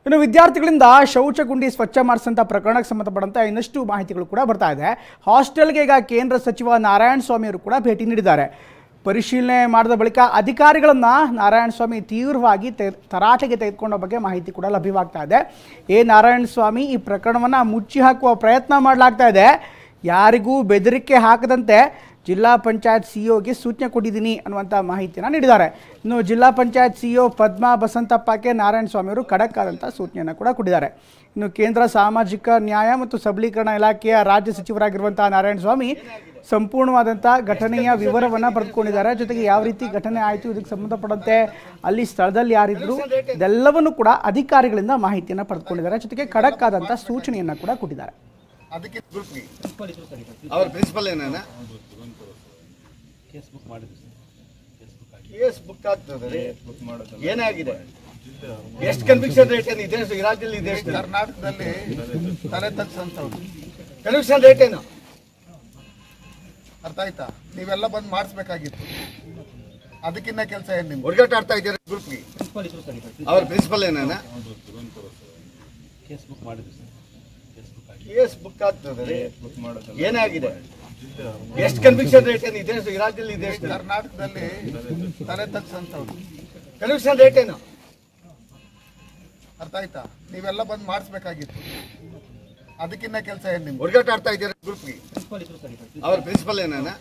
ಇನ್ನು ವಿದ್ಯಾರ್ಥಿಗಳಿಂದ ಶೌಚಗುಂಡಿ ಸ್ವಚ್ಛ ಮಾಡಿಸಂತ ಪ್ರಕರಣಕ್ಕೆ ಸಂಬಂಧಪಟ್ಟಂತೆ ಇನ್ನಷ್ಟು ಮಾಹಿತಿಗಳು ಕೂಡ ಬರ್ತಾ ಇದೆ. ಹಾಸ್ಟೆಲ್ಗೆ ಈಗ ಕೇಂದ್ರ ಸಚಿವ ನಾರಾಯಣಸ್ವಾಮಿ ಅವರು ಕೂಡ ಭೇಟಿ ನೀಡಿದ್ದಾರೆ. ಪರಿಶೀಲನೆ ಮಾಡಿದ ಬಳಿಕ ಅಧಿಕಾರಿಗಳನ್ನು ನಾರಾಯಣಸ್ವಾಮಿ ತೀವ್ರವಾಗಿ ತರಾಟೆಗೆ ತೆಗೆದುಕೊಂಡ ಬಗ್ಗೆ ಮಾಹಿತಿ ಕೂಡ ಲಭ್ಯವಾಗ್ತಾ ಇದೆ. ನಾರಾಯಣಸ್ವಾಮಿ ಈ ಪ್ರಕರಣವನ್ನು ಮುಚ್ಚಿ ಹಾಕುವ ಪ್ರಯತ್ನ ಮಾಡಲಾಗ್ತಾ ಇದೆ. ಯಾರಿಗೂ ಬೆದರಿಕೆ ಹಾಕದಂತೆ ಜಿಲ್ಲಾ ಪಂಚಾಯತ್ ಸಿಇಒಗೆ ಸೂಚನೆ ಕೊಟ್ಟಿದ್ದೀನಿ ಅನ್ನುವಂಥ ಮಾಹಿತಿಯನ್ನು ನೀಡಿದ್ದಾರೆ. ಇನ್ನು ಜಿಲ್ಲಾ ಪಂಚಾಯತ್ ಸಿಇಒ ಪದ್ಮಾ ಬಸಂತಪ್ಪಗೆ ನಾರಾಯಣಸ್ವಾಮಿ ಅವರು ಖಡಕ್ ಆದಂಥ ಸೂಚನೆಯನ್ನು ಕೂಡ ಕೊಟ್ಟಿದ್ದಾರೆ. ಇನ್ನು ಕೇಂದ್ರ ಸಾಮಾಜಿಕ ನ್ಯಾಯ ಮತ್ತು ಸಬಲೀಕರಣ ಇಲಾಖೆಯ ರಾಜ್ಯ ಸಚಿವರಾಗಿರುವಂಥ ನಾರಾಯಣಸ್ವಾಮಿ ಸಂಪೂರ್ಣವಾದಂಥ ಘಟನೆಯ ವಿವರವನ್ನು ಪಡೆದುಕೊಂಡಿದ್ದಾರೆ. ಜೊತೆಗೆ ಯಾವ ರೀತಿ ಘಟನೆ ಆಯಿತು, ಇದಕ್ಕೆ ಸಂಬಂಧಪಟ್ಟಂತೆ ಅಲ್ಲಿ ಸ್ಥಳದಲ್ಲಿ ಯಾರಿದ್ರು ಇದೆಲ್ಲವನ್ನು ಕೂಡ ಅಧಿಕಾರಿಗಳಿಂದ ಮಾಹಿತಿಯನ್ನು ಪಡೆದುಕೊಂಡಿದ್ದಾರೆ. ಜೊತೆಗೆ ಖಡಕ್ ಆದಂಥ ಸೂಚನೆಯನ್ನು ಕೂಡ ಕೊಟ್ಟಿದ್ದಾರೆ. ಅದಕ್ಕೆ ಅವರ ಪ್ರಿನ್ಸಿಪಲ್ ಏನೇನ ಕೇಸ್ ಬುಕ್ ಆಗ್ತದೆ. ಏನಾಗಿದೆ, ಎಷ್ಟು ಕನ್ವಿಕ್ಷನ್ ರೇಟ್ ಏನು ಇದೆ ಈ ರಾಜ್ಯದಲ್ಲಿ ಇದೆ? ಕರ್ನಾಟಕದಲ್ಲಿ ತಲೆ ತಗ್ಸಂತವ್ರು ಕನ್ವಿಕ್ಷನ್ ರೇಟ್ ಏನು ಅರ್ಥ ಆಯ್ತಾ? ನೀವೆಲ್ಲ ಬಂದು ಮಾಡಿಸ್ಬೇಕಾಗಿತ್ತು. ಅದಕ್ಕಿನ್ನ ಕೆಲಸ ಏನು ನಿಮ್ಗೆ ಹುಡುಗಾಟ ಆಡ್ತಾ ಇದ್ದೀರಾ ಗ್ರೂಪ್ಗೆ? ಅವ್ರ ಪ್ರಿನ್ಸಿಪಲ್ ಏನೇನ ಕೇಸ್ ಬುಕ್ ಆಗ್ತದೆ. ಏನಾಗಿದೆ, ಎಷ್ಟು ಕನ್ವಿಕ್ಷನ್ ರೇಟ್ ಏನು ಇದೆ ಈ ರಾಜ್ಯದಲ್ಲಿ ಇದೆ? ಕರ್ನಾಟಕದಲ್ಲಿ ತಲೆ ತಗ್ಸಂತವ್ರು ಕನ್ವಿಕ್ಷನ್ ರೇಟ್ ಏನು ಅರ್ಥ ಆಯ್ತಾ? ನೀವೆಲ್ಲ ಬಂದು ಮಾಡಿಸ್ಬೇಕಾಗಿತ್ತು. ಅದಕ್ಕಿನ್ನ ಕೆಲಸ ಏನು ನಿಮ್ಗೆ ಹುಡುಗಾಟ ಆಡ್ತಾ ಇದ್ದೀರಾ ಗ್ರೂಪ್ಗೆ? ಅವ್ರ ಪ್ರಿನ್ಸಿಪಲ್ ಏನೇನ